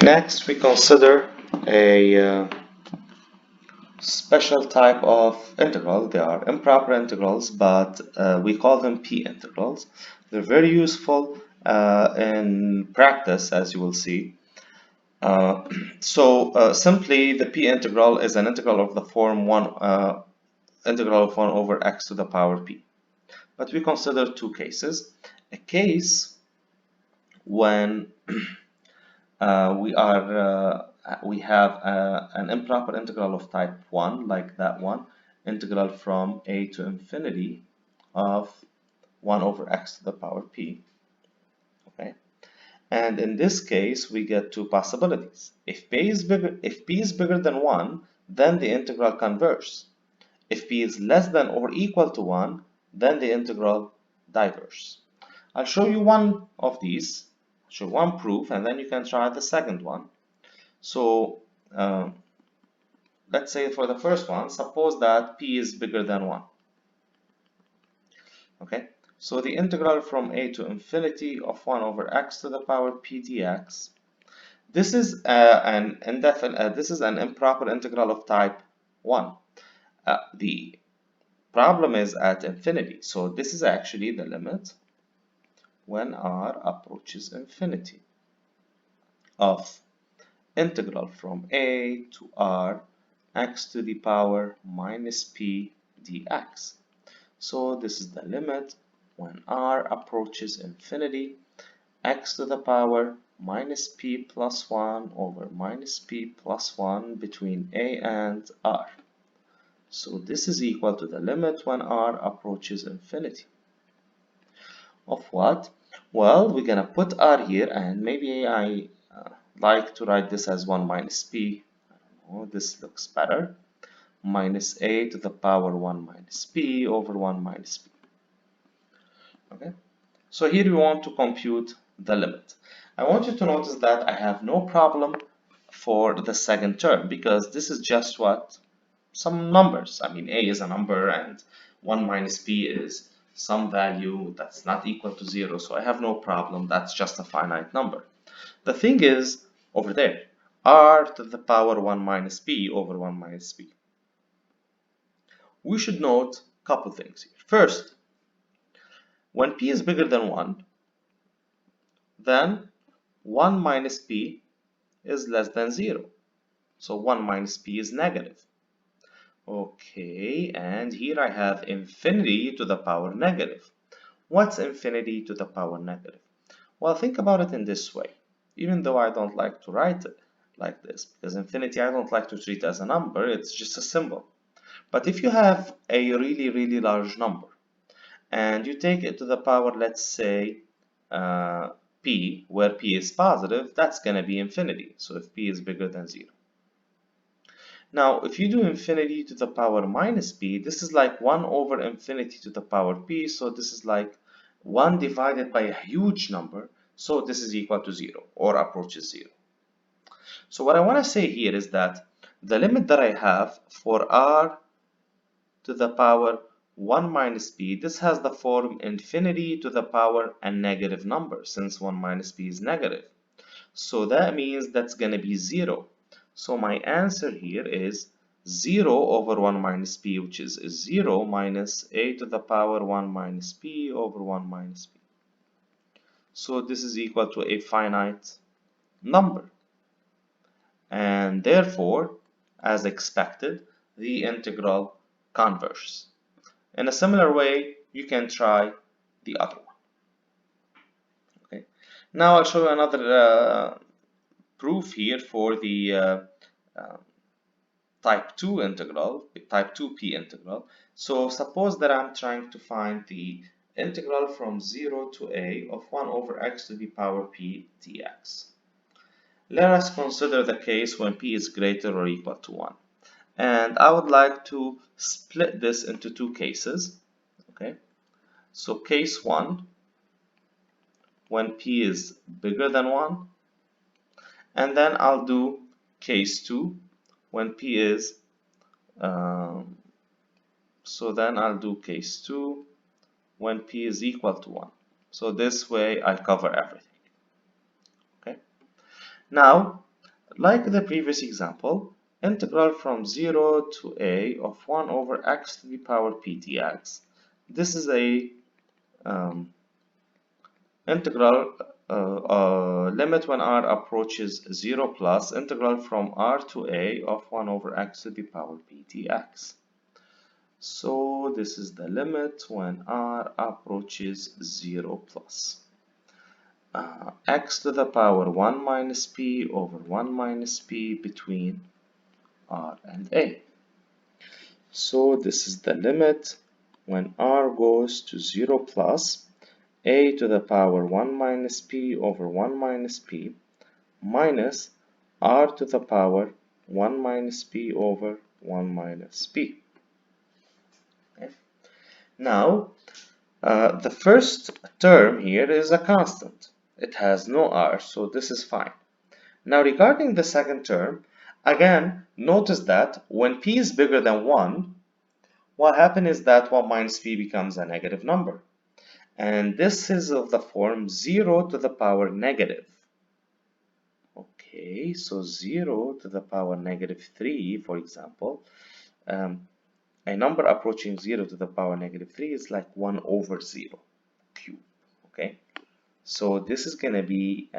Next, we consider a special type of integral. They are improper integrals, but we call them p-integrals. They're very useful in practice, as you will see. Simply, the p-integral is an integral of the form integral of 1 over x to the power p. But we consider two cases. A case when we have an improper integral of type 1, like that one, integral from a to infinity of 1 over x to the power p. Okay, and in this case we get two possibilities. If p is bigger than 1, then the integral converges. If p is less than or equal to 1, then the integral diverges. I'll show you one of these, show one proof, and then you can try the second one. So let's say for the first one, suppose that p is bigger than 1. Okay, so the integral from a to infinity of 1 over x to the power p dx. This is an improper integral of type 1. The problem is at infinity, so this is actually the limit when r approaches infinity of integral from a to r x to the power minus p dx. So this is the limit when r approaches infinity, x to the power minus p plus 1 over minus p plus 1 between a and r. So this is equal to the limit when r approaches infinity. Of what? Well, we're gonna put r here, and maybe I like to write this as 1 minus p. I don't know, this looks better. Minus a to the power 1 minus p over 1 minus p. Okay, so here we want to compute the limit. I want you to notice that I have no problem for the second term because this is just what? Some numbers. I mean, a is a number and 1 minus p is some value that's not equal to 0, so I have no problem. That's just a finite number. The thing is over there, r to the power 1 minus p over 1 minus p. We should note a couple things here. First, when p is bigger than 1, then 1 minus p is less than 0. So 1 minus p is negative. Okay, and here I have infinity to the power negative. What's infinity to the power negative? Well, think about it in this way. Even though I don't like to write it like this, because infinity I don't like to treat as a number, it's just a symbol. But if you have a really large number and you take it to the power, let's say p, where p is positive, that's going to be infinity. So if p is bigger than 0. Now, if you do infinity to the power minus p, this is like 1 over infinity to the power p. So this is like 1 divided by a huge number. So this is equal to 0 or approaches 0. So what I want to say here is that the limit that I have for r to the power 1 minus p, this has the form infinity to the power a negative number since 1 minus p is negative. So that means that's going to be 0. So my answer here is 0 over 1 minus p, which is 0 minus a to the power 1 minus p over 1 minus p. So this is equal to a finite number. And therefore, as expected, the integral converges. In a similar way, you can try the other one. Okay. Now I'll show you another proof here for the type 2 integral, type 2p integral. So suppose that I'm trying to find the integral from 0 to a of 1 over x to the power p dx. Let us consider the case when p is greater or equal to 1. And I would like to split this into two cases. Okay, so case 1, when p is bigger than 1, and then I'll do case 2 when p is so then I'll do case 2 when p is equal to 1. So this way I cover everything. Okay, now Like the previous example, integral from 0 to a of 1 over x to the power p dx. This is a integral limit when r approaches 0 plus integral from r to a of 1 over x to the power p dx. So this is the limit when r approaches 0 plus. X to the power 1 minus p over 1 minus p between r and a. So this is the limit when r goes to 0 plus a to the power 1 minus p over 1 minus p minus r to the power 1 minus p over 1 minus p. Okay. Now, the first term here is a constant. It has no r, so this is fine. Now, regarding the second term, again, notice that when p is bigger than 1, what happens is that 1 minus p becomes a negative number. And this is of the form 0 to the power negative. Okay, so 0 to the power negative 3, for example. A number approaching 0 to the power negative 3 is like 1 over 0 cube. Okay, so this is going to be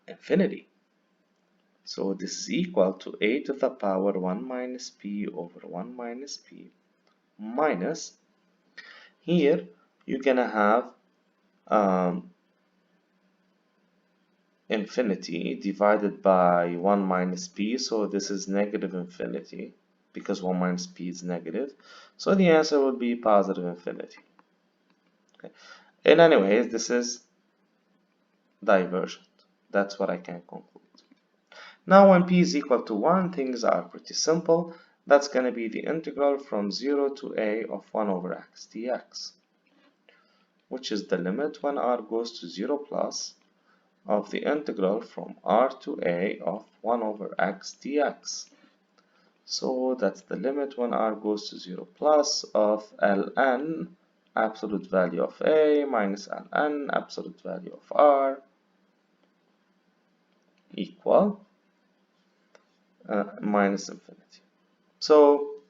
infinity. So this is equal to a to the power 1 minus p over 1 minus p minus, here you're going to have infinity divided by 1 minus p, so this is negative infinity because 1 minus p is negative, so the answer would be positive infinity. Okay. In any way, this is divergent. That's what I can conclude. Now when p is equal to 1, things are pretty simple. That's going to be the integral from 0 to a of 1 over x dx, which is the limit when r goes to 0 plus of the integral from r to a of 1 over x dx. So that's the limit when r goes to 0 plus of ln absolute value of a minus ln absolute value of r equal minus infinity. So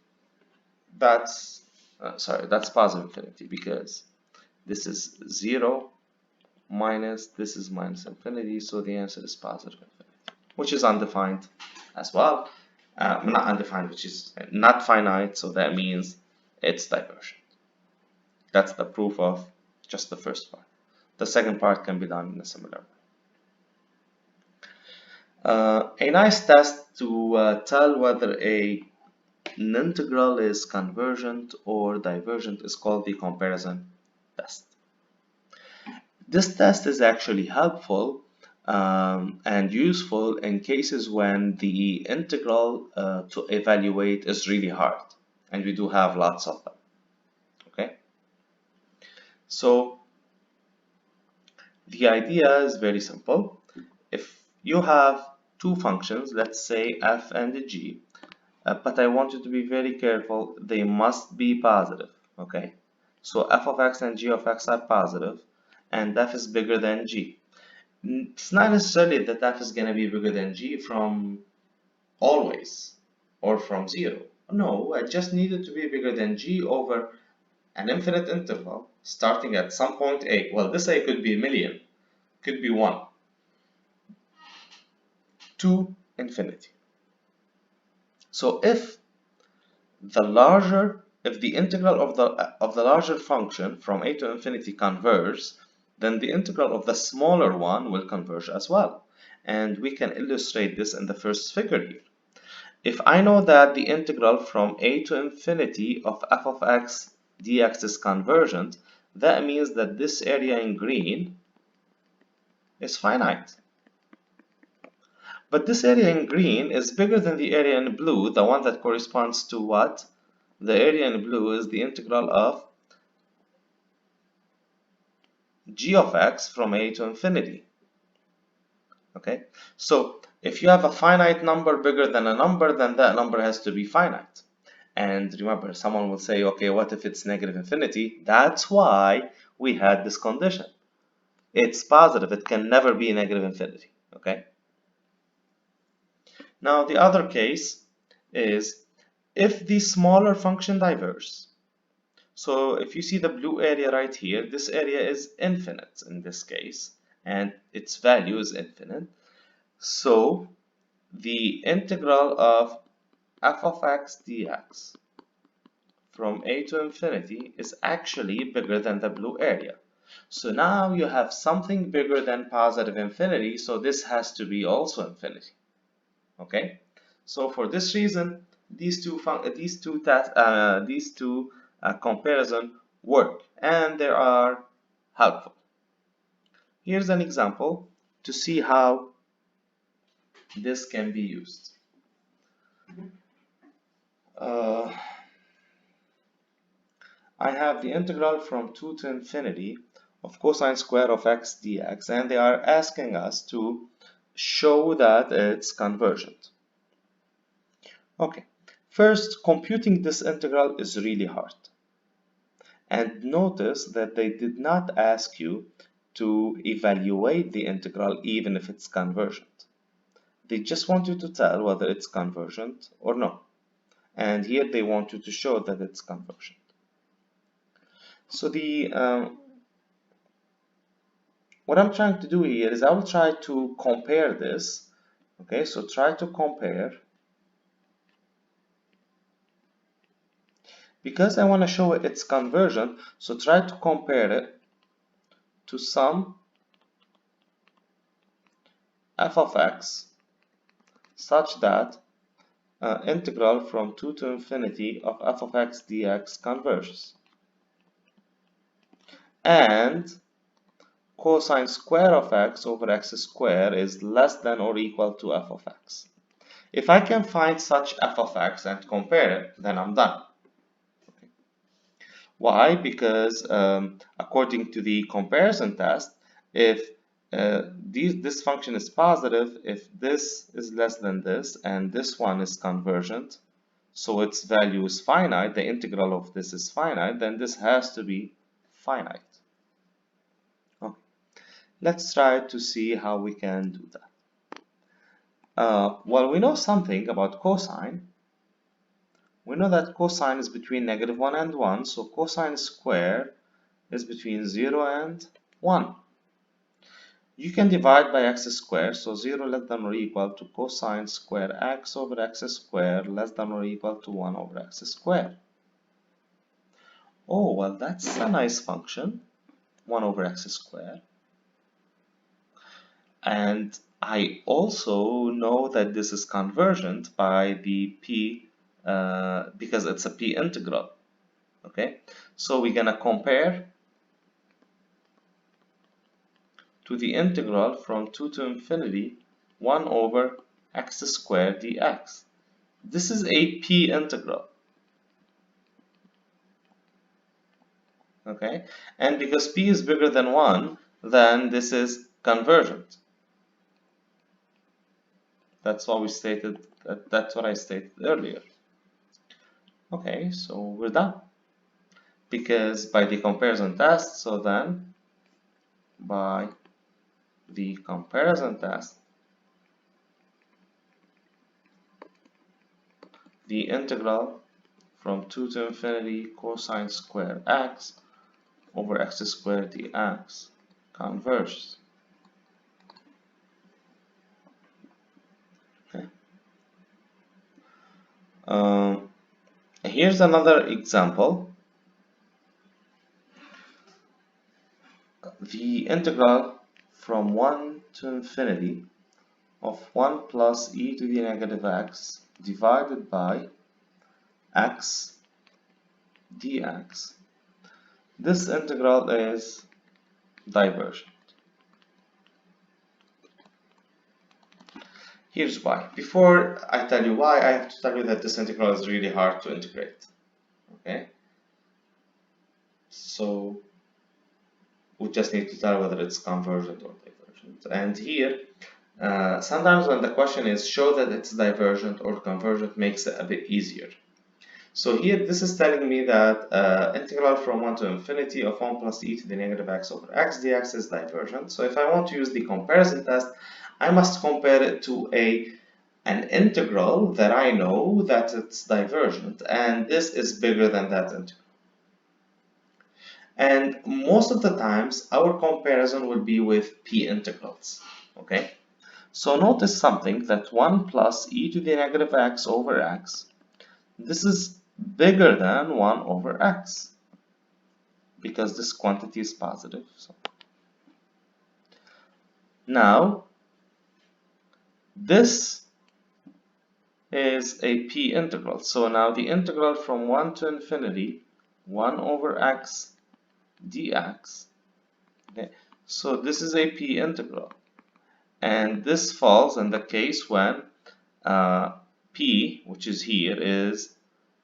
that's that's positive infinity because this is 0 minus this is minus infinity, so the answer is positive infinity, which is undefined as well. Not undefined, which is not finite, so that means it's divergent. That's the proof of just the first part. The second part can be done in a similar way. A nice test to tell whether an integral is convergent or divergent is called the comparison test. This test is actually helpful and useful in cases when the integral to evaluate is really hard, and we do have lots of them. Okay, so the idea is very simple. If you have two functions, let's say f and g, but I want you to be very careful, they must be positive. Okay, so f of x and g of x are positive, and f is bigger than g. It's not necessarily that f is going to be bigger than g from always or from 0. No, I just need it to be bigger than g over an infinite interval starting at some point a. Well, this a could be a million, could be 1 to infinity. So if the integral of the larger function from a to infinity converges, then the integral of the smaller one will converge as well. And we can illustrate this in the first figure here. If I know that the integral from a to infinity of f of x dx is convergent, that means that this area in green is finite. But this area in green is bigger than the area in blue, the one that corresponds to what? The area in blue is the integral of g of x from a to infinity. Okay, so if you have a finite number bigger than a number, then that number has to be finite. And remember, someone will say, okay, what if it's negative infinity? That's why we had this condition. It's positive, it can never be negative infinity. Okay, Now the other case is if the smaller function diverges. So if you see the blue area right here, this area is infinite in this case, and its value is infinite. So the integral of f of x dx from a to infinity is actually bigger than the blue area. So now you have something bigger than positive infinity, so this has to be also infinity. Okay, so for this reason, these two comparison work, and they are helpful. Here's an example to see how this can be used. I have the integral from 2 to infinity of cosine square of x dx, and they are asking us to show that it's convergent. Okay, first, computing this integral is really hard. And notice that they did not ask you to evaluate the integral even if it's convergent. They just want you to tell whether it's convergent or no. And here they want you to show that it's convergent. So what I'm trying to do here is I will try to compare this. Okay, so try to compare. Because I want to show it's convergent, so try to compare it to some f of x such that integral from 2 to infinity of f of x dx converges. And cosine square of x over x squared is less than or equal to f of x. If I can find such f of x and compare it, then I'm done. Okay. Why? Because according to the comparison test, if this function is positive, if this is less than this and this one is convergent, so its value is finite, the integral of this is finite, then this has to be finite. Okay. Let's try to see how we can do that. Well, we know something about cosine. We know that cosine is between -1 and 1, so cosine squared is between 0 and 1. You can divide by x squared, so 0 less than or equal to cosine square x over x squared less than or equal to 1 over x squared. Oh, well, that's a nice function, 1 over x squared. And I also know that this is convergent by the p, because it's a p integral. Okay, so we're gonna compare to the integral from 2 to infinity 1 over x squared dx. This is a p integral. Okay, and because p is bigger than 1, then this is convergent. That's what we stated. That's what I stated earlier. Okay, so we're done. Because by the comparison test, so then by the comparison test, the integral from 2 to infinity cosine square x over x squared dx converges. Okay. Here's another example. The integral from 1 to infinity of 1 plus e to the negative x divided by x dx. This integral is divergent. Here's why. Before I tell you why, I have to tell you that this integral is really hard to integrate. Okay? So we just need to tell whether it's convergent or divergent. And here, sometimes when the question is show that it's divergent or convergent makes it a bit easier. So here, this is telling me that integral from 1 to infinity of 1 plus e to the negative x over x dx is divergent. So if I want to use the comparison test, I must compare it to a an integral that I know that it's divergent, and this is bigger than that integral. And most of the times, our comparison will be with p integrals, okay? So notice something, that 1 plus e to the negative x over x, this is bigger than 1 over x, because this quantity is positive. So now, this is a p integral. So now the integral from 1 to infinity, 1 over x dx. Okay? So this is a p integral. And this falls in the case when p, which is here, is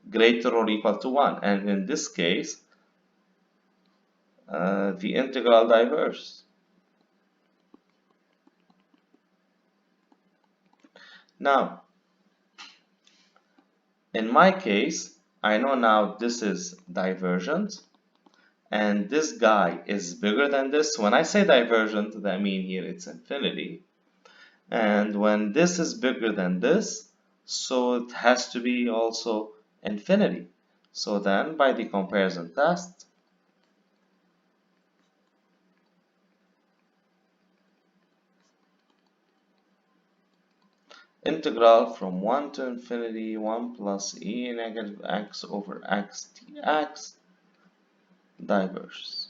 greater or equal to 1. And in this case, the integral diverges. Now, in my case, I know now this is divergent, and this guy is bigger than this. When I say divergent, that means here it's infinity. And when this is bigger than this, so it has to be also infinity. So then, by the comparison test, integral from 1 to infinity, 1 plus e negative x over x dx diverges.